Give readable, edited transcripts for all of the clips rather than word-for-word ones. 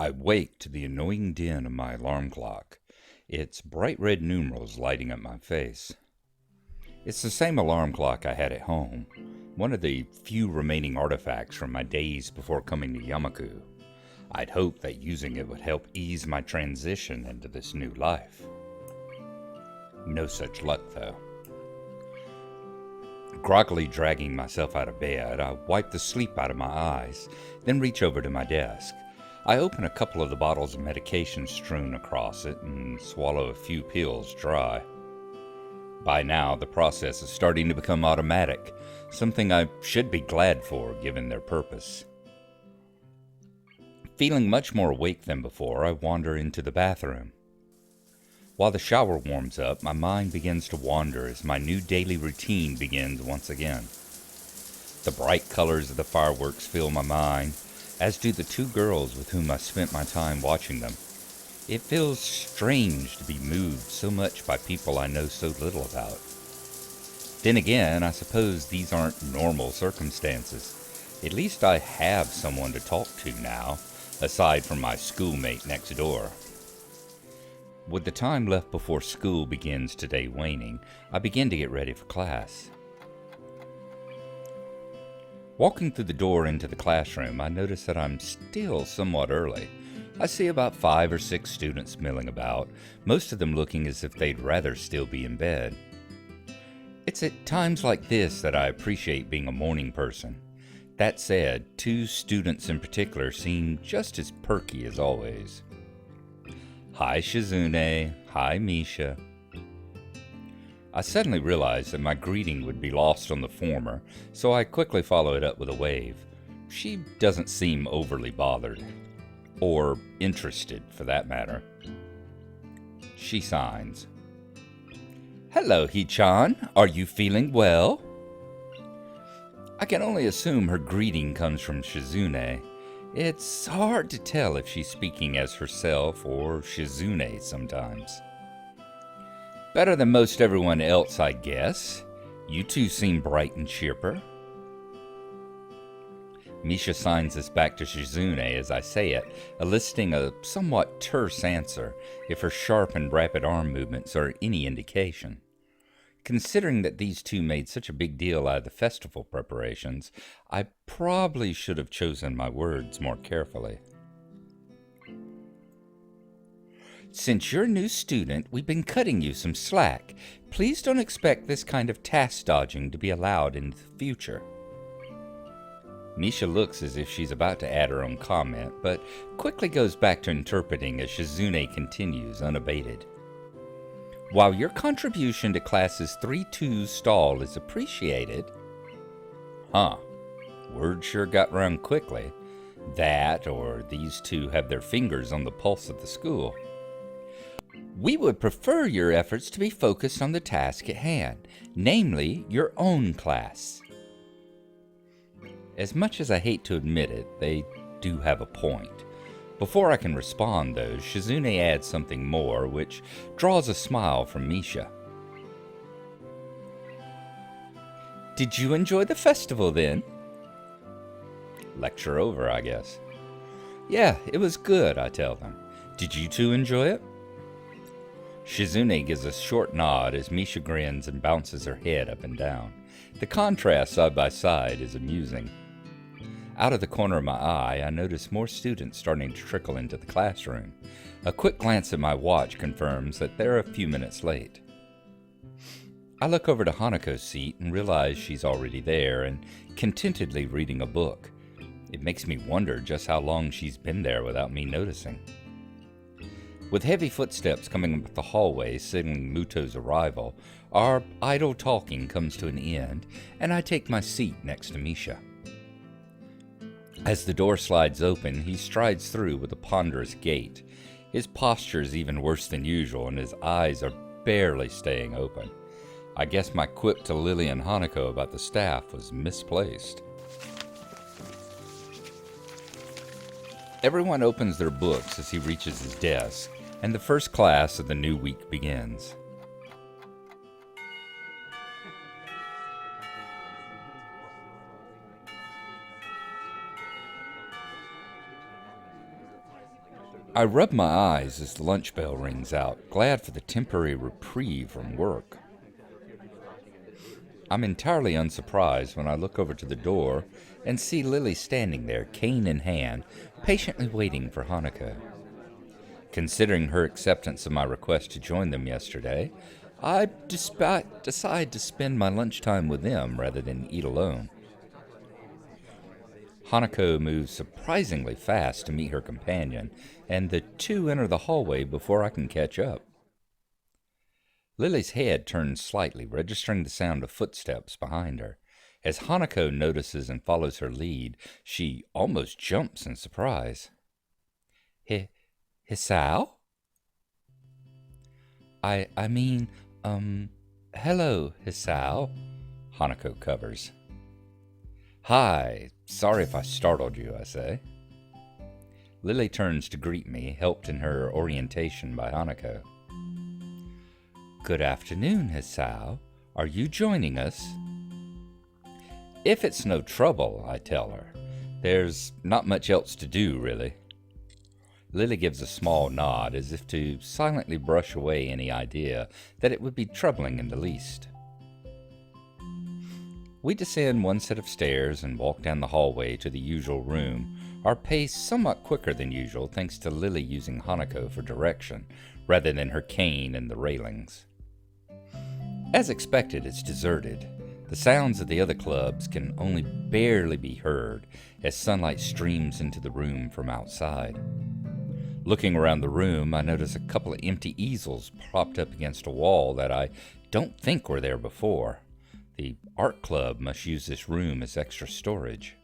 I wake to the annoying din of my alarm clock. Its bright red numerals lighting up my face. It's the same alarm clock I had at home, one of the few remaining artifacts from my days before coming to Yamaku. I'd hoped that using it would help ease my transition into this new life. No such luck, though. Groggily dragging myself out of bed, I wipe the sleep out of my eyes, then reach over to my desk. I open a couple of the bottles of medication strewn across it and swallow a few pills dry. By now, the process is starting to become automatic, something I should be glad for given their purpose. Feeling much more awake than before, I wander into the bathroom. While the shower warms up, my mind begins to wander as my new daily routine begins once again. The bright colors of the fireworks fill my mind, as do the two girls with whom I spent my time watching them. It feels strange to be moved so much by people I know so little about. Then again, I suppose these aren't normal circumstances. At least I have someone to talk to now, aside from my schoolmate next door. With the time left before school begins today waning, I begin to get ready for class. Walking through the door into the classroom, I notice that I'm still somewhat early. I see about 5 or 6 students milling about, most of them looking as if they'd rather still be in bed. It's at times like this that I appreciate being a morning person. That said, 2 students in particular seem just as perky as always. Hi Shizune, hi Misha. I suddenly realized that my greeting would be lost on the former, so I quickly follow it up with a wave. She doesn't seem overly bothered. Or interested, for that matter. She signs. Hello, Hee-chan. Are you feeling well? I can only assume her greeting comes from Shizune. It's hard to tell if she's speaking as herself or Shizune sometimes. Better than most everyone else, I guess. You two seem bright and chipper. Misha signs us back to Shizune as I say it, eliciting a somewhat terse answer, if her sharp and rapid arm movements are any indication. Considering that these two made such a big deal out of the festival preparations, I probably should have chosen my words more carefully. Since you're a new student, we've been cutting you some slack. Please don't expect this kind of task dodging to be allowed in the future. Misha looks as if she's about to add her own comment, but quickly goes back to interpreting as Shizune continues unabated. While your contribution to Class's 3-2 stall is appreciated... Word sure got round quickly. That, or these two have their fingers on the pulse of the school. We would prefer your efforts to be focused on the task at hand, namely your own class. As much as I hate to admit it, they do have a point. Before I can respond, though, Shizune adds something more, which draws a smile from Misha. Did you enjoy the festival, then? Lecture over, I guess. Yeah, it was good, I tell them. Did you two enjoy it? Shizune gives a short nod as Misha grins and bounces her head up and down. The contrast side by side is amusing. Out of the corner of my eye, I notice more students starting to trickle into the classroom. A quick glance at my watch confirms that they're a few minutes late. I look over to Hanako's seat and realize she's already there and contentedly reading a book. It makes me wonder just how long she's been there without me noticing. With heavy footsteps coming up the hallway signaling Muto's arrival, our idle talking comes to an end, and I take my seat next to Misha. As the door slides open, he strides through with a ponderous gait. His posture is even worse than usual, and his eyes are barely staying open. I guess my quip to Lilly and Hanako about the staff was misplaced. Everyone opens their books as he reaches his desk, and the first class of the new week begins. I rub my eyes as the lunch bell rings out, glad for the temporary reprieve from work. I'm entirely unsurprised when I look over to the door and see Lily standing there, cane in hand, patiently waiting for Hanako. Considering her acceptance of my request to join them yesterday, I decide to spend my lunchtime with them rather than eat alone. Hanako moves surprisingly fast to meet her companion, and the two enter the hallway before I can catch up. Lily's head turns slightly, registering the sound of footsteps behind her. As Hanako notices and follows her lead, she almost jumps in surprise. Hisao? I mean, hello, Hisao, Hanako covers. Hi, sorry if I startled you, I say. Lily turns to greet me, helped in her orientation by Hanako. Good afternoon, Hisao. Are you joining us? If it's no trouble, I tell her. There's not much else to do, really. Lily gives a small nod as if to silently brush away any idea that it would be troubling in the least. We descend one set of stairs and walk down the hallway to the usual room, our pace somewhat quicker than usual thanks to Lily using Hanako for direction, rather than her cane and the railings. As expected, it's deserted. The sounds of the other clubs can only barely be heard as sunlight streams into the room from outside. Looking around the room, I notice a couple of empty easels propped up against a wall that I don't think were there before. The art club must use this room as extra storage.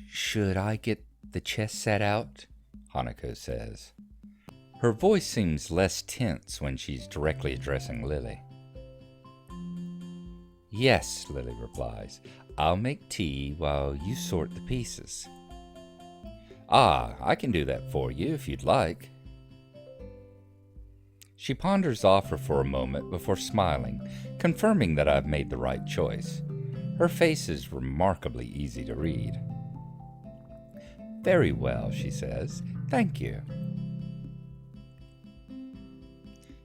Should I get the chess set out? Hanako says. Her voice seems less tense when she's directly addressing Lily. Yes, Lily replies. I'll make tea while you sort the pieces. Ah, I can do that for you if you'd like. She ponders offer for a moment before smiling, confirming that I've made the right choice. Her face is remarkably easy to read. Very well, she says. Thank you.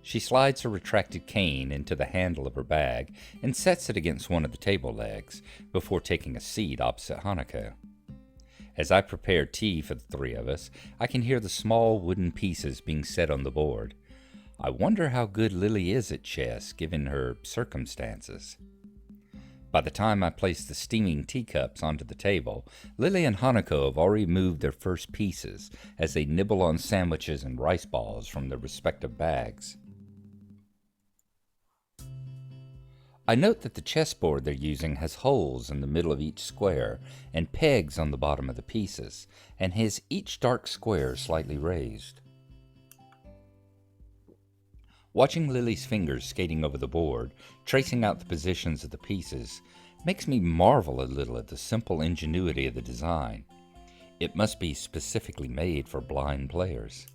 She slides her retracted cane into the handle of her bag and sets it against one of the table legs before taking a seat opposite Hanako. As I prepare tea for the three of us, I can hear the small wooden pieces being set on the board. I wonder how good Lily is at chess, given her circumstances. By the time I place the steaming teacups onto the table, Lily and Hanako have already moved their first pieces as they nibble on sandwiches and rice balls from their respective bags. I note that the chessboard they're using has holes in the middle of each square and pegs on the bottom of the pieces, and has each dark square slightly raised. Watching Lily's fingers skating over the board, tracing out the positions of the pieces, makes me marvel a little at the simple ingenuity of the design. It must be specifically made for blind players.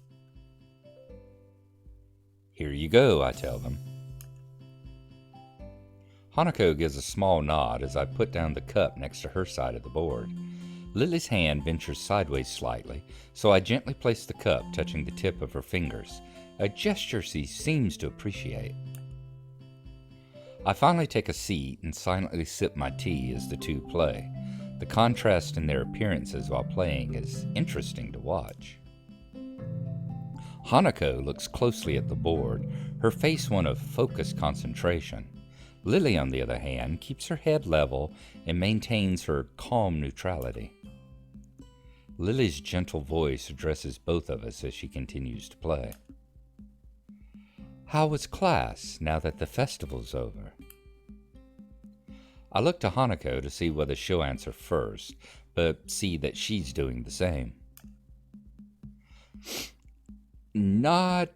Here you go, I tell them. Hanako gives a small nod as I put down the cup next to her side of the board. Lily's hand ventures sideways slightly, so I gently place the cup touching the tip of her fingers, a gesture she seems to appreciate. I finally take a seat and silently sip my tea as the two play. The contrast in their appearances while playing is interesting to watch. Hanako looks closely at the board, her face one of focused concentration. Lily, on the other hand, keeps her head level and maintains her calm neutrality. Lily's gentle voice addresses both of us as she continues to play. How was class now that the festival's over? I look to Hanako to see whether she'll answer first, but see that she's doing the same. Not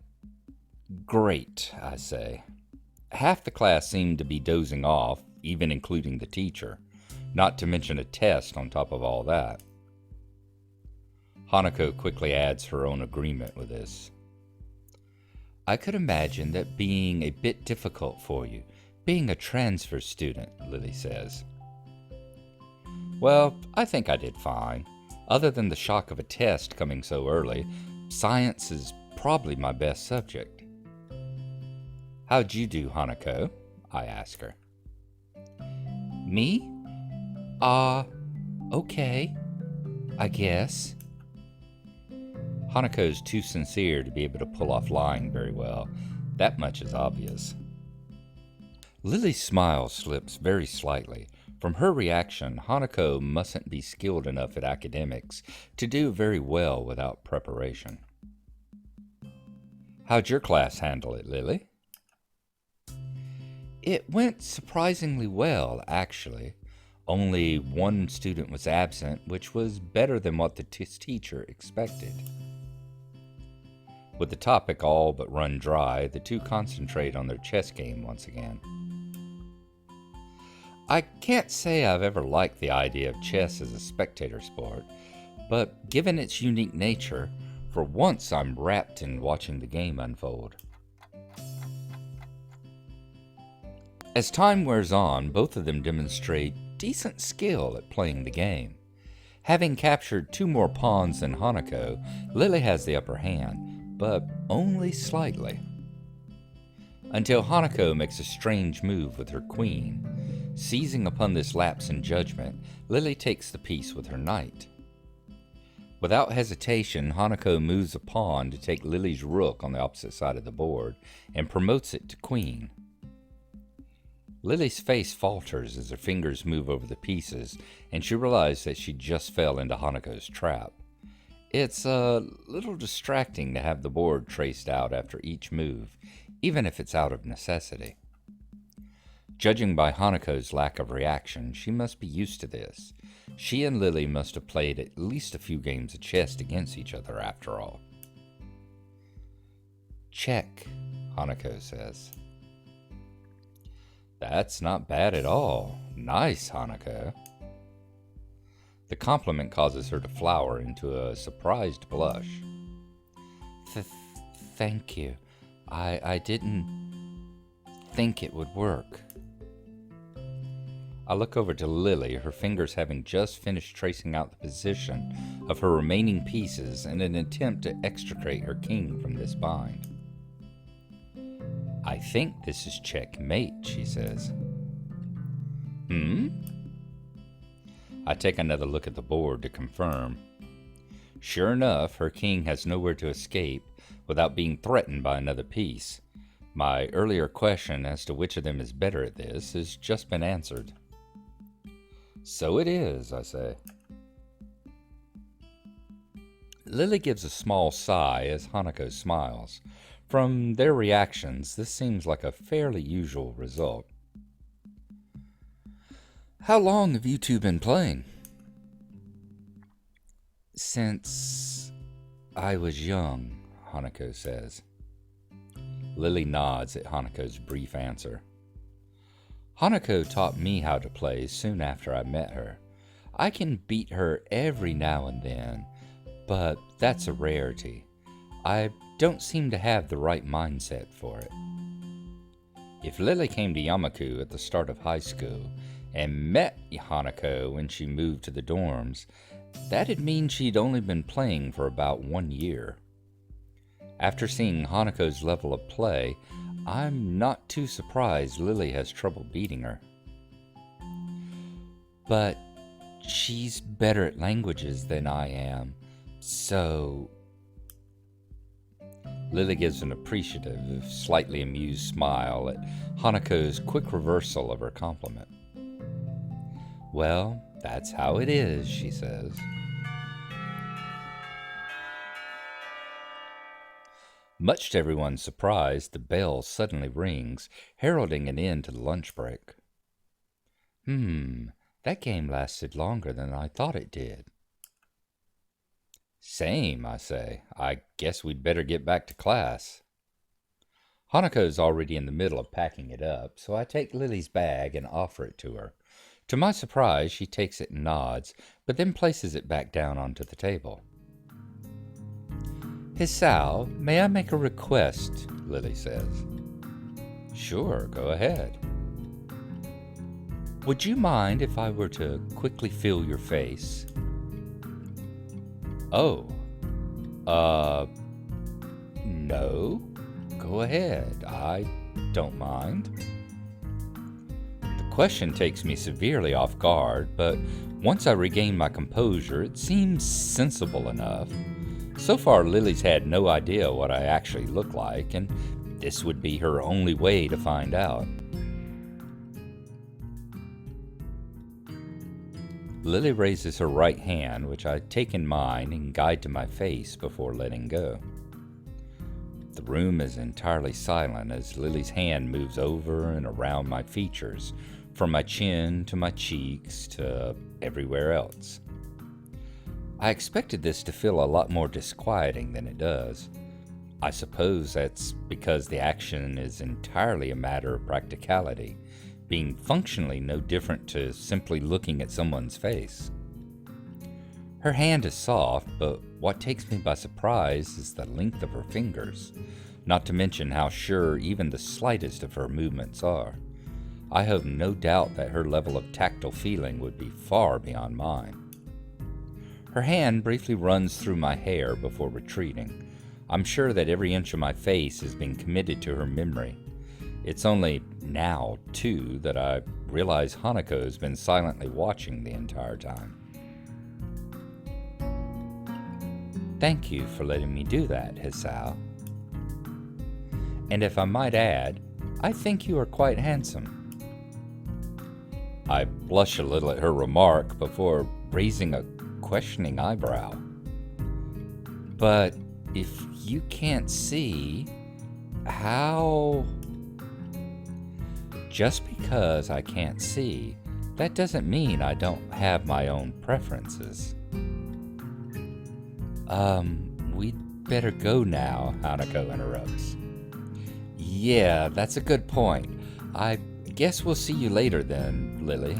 great, I say. Half the class seemed to be dozing off, even including the teacher, not to mention a test on top of all that. Hanako quickly adds her own agreement with this. I could imagine that being a bit difficult for you, being a transfer student, Lily says. Well, I think I did fine. Other than the shock of a test coming so early, Science is probably my best subject. How'd you do, Hanako? I ask her. Me? Okay, I guess. Hanako's too sincere to be able to pull off lying very well. That much is obvious. Lily's smile slips very slightly. From her reaction, Hanako mustn't be skilled enough at academics to do very well without preparation. How'd your class handle it, Lily? It went surprisingly well, actually. Only one student was absent, which was better than what the teacher expected. With the topic all but run dry, the two concentrate on their chess game once again. I can't say I've ever liked the idea of chess as a spectator sport, but given its unique nature, for once I'm wrapped in watching the game unfold. As time wears on, both of them demonstrate decent skill at playing the game. Having captured 2 more pawns than Hanako, Lily has the upper hand, but only slightly. Until Hanako makes a strange move with her queen. Seizing upon this lapse in judgment, Lily takes the piece with her knight. Without hesitation, Hanako moves a pawn to take Lily's rook on the opposite side of the board and promotes it to queen. Lily's face falters as her fingers move over the pieces, and she realizes that she just fell into Hanako's trap. It's a little distracting to have the board traced out after each move, even if it's out of necessity. Judging by Hanako's lack of reaction, she must be used to this. She and Lily must have played at least a few games of chess against each other after all. Check, Hanako says. That's not bad at all. Nice, Hanako. The compliment causes her to flower into a surprised blush. Thank you. I didn't think it would work. I look over to Lily, her fingers having just finished tracing out the position of her remaining pieces in an attempt to extricate her king from this bind. I think this is checkmate, she says. I take another look at the board to confirm. Sure enough, her king has nowhere to escape without being threatened by another piece. My earlier question as to which of them is better at this has just been answered. So it is, I say. Lily gives a small sigh as Hanako smiles. From their reactions, this seems like a fairly usual result. How long have you two been playing? Since I was young, Hanako says. Lily nods at Hanako's brief answer. Hanako taught me how to play soon after I met her. I can beat her every now and then, but that's a rarity. I don't seem to have the right mindset for it. If Lily came to Yamaku at the start of high school and met Hanako when she moved to the dorms, that'd mean she'd only been playing for about 1 year. After seeing Hanako's level of play, I'm not too surprised Lily has trouble beating her. But she's better at languages than I am, so... Lily gives an appreciative, slightly amused smile at Hanako's quick reversal of her compliment. Well, that's how it is, she says. Much to everyone's surprise, the bell suddenly rings, heralding an end to the lunch break. That game lasted longer than I thought it did. Same, I say. I guess we'd better get back to class. Hanako's already in the middle of packing it up, so I take Lily's bag and offer it to her. To my surprise, she takes it and nods, but then places it back down onto the table. Hisao, may I make a request? Lily says. Sure, go ahead. Would you mind if I were to quickly feel your face? Oh, No, go ahead. I don't mind. The question takes me severely off guard, but once I regain my composure, it seems sensible enough. So far, Lily's had no idea what I actually look like, and this would be her only way to find out. Lily raises her right hand, which I take in mine and guide to my face before letting go. The room is entirely silent as Lily's hand moves over and around my features, from my chin to my cheeks to everywhere else. I expected this to feel a lot more disquieting than it does. I suppose that's because the action is entirely a matter of practicality, being functionally no different to simply looking at someone's face. Her hand is soft, but what takes me by surprise is the length of her fingers, not to mention how sure even the slightest of her movements are. I have no doubt that her level of tactile feeling would be far beyond mine. Her hand briefly runs through my hair before retreating. I'm sure that every inch of my face has been committed to her memory. It's only now, too, that I realize Hanako's been silently watching the entire time. Thank you for letting me do that, Hisao. And if I might add, I think you are quite handsome. I blush a little at her remark before raising a questioning eyebrow. But if you can't see, how? Just because I can't see, that doesn't mean I don't have my own preferences. We'd better go now, Hanako interrupts. Yeah, that's a good point. I guess we'll see you later then, Lily.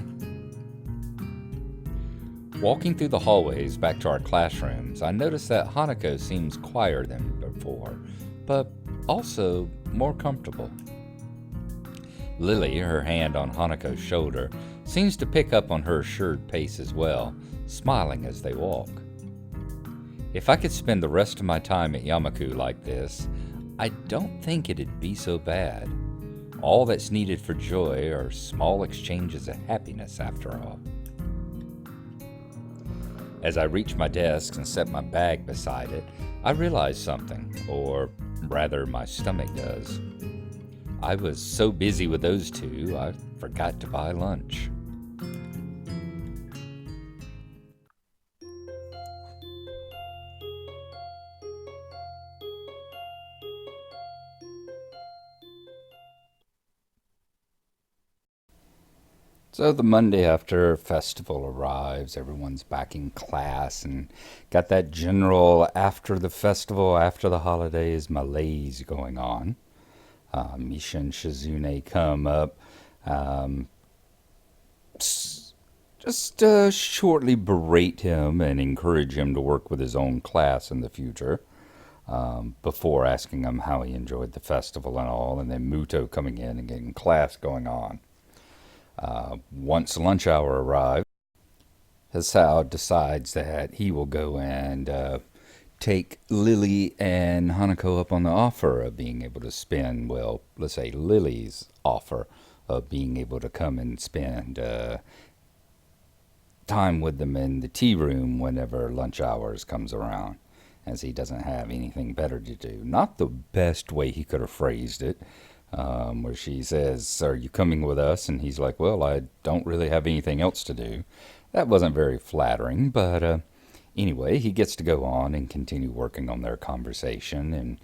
Walking through the hallways back to our classrooms, I notice that Hanako seems quieter than before, but also more comfortable. Lily, her hand on Hanako's shoulder, seems to pick up on her assured pace as well, smiling as they walk. If I could spend the rest of my time at Yamaku like this, I don't think it'd be so bad. All that's needed for joy are small exchanges of happiness, after all. As I reach my desk and set my bag beside it, I realize something, or rather my stomach does. I was so busy with those two, I forgot to buy lunch. So the Monday after festival arrives, everyone's back in class and got that general after the festival, after the holidays malaise going on. Misha and Shizune come up, um, just shortly berate him and encourage him to work with his own class in the future, before asking him how he enjoyed the festival and all, and then Muto coming in and getting class going on. Once lunch hour arrives, Hisao decides that he will go and take Lily and Hanako up on the offer of being able to spend, well, let's say Lily's offer of being able to come and spend time with them in the tea room whenever lunch hours comes around, as he doesn't have anything better to do. Not the best way he could have phrased it, where she says, "Are you coming with us?" And he's like, "Well, I don't really have anything else to do." That wasn't very flattering, but anyway, he gets to go on and continue working on their conversation and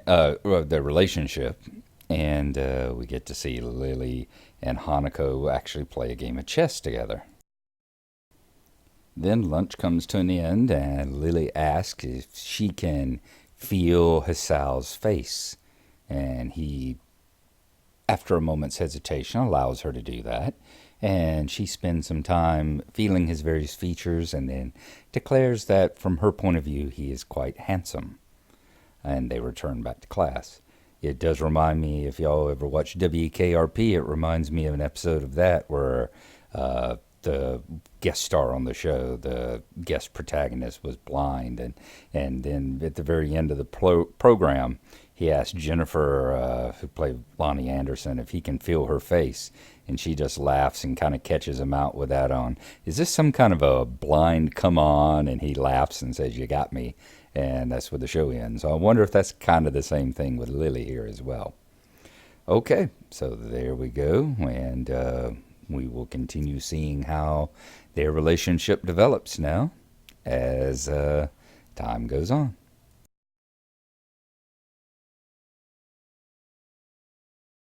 their relationship. And we get to see Lily and Hanako actually play a game of chess together. Then lunch comes to an end, and Lily asks if she can feel Hisao's face. And he, after a moment's hesitation, allows her to do that. And she spends some time feeling his various features and then declares that from her point of view he is quite handsome. And they return back to class. It does remind me, if y'all ever watch WKRP, it reminds me of an episode of that where the guest star on the show. The guest protagonist was blind, and then at the very end of the program, he asked Jennifer, who played Lonnie Anderson, if he can feel her face, and she just laughs and kind of catches him out with that on. Is this some kind of a blind come on? And he laughs and says, "You got me," and that's where the show ends. So I wonder if that's kind of the same thing with Lily here as well. Okay, so there we go, and we will continue seeing how their relationship develops now as time goes on.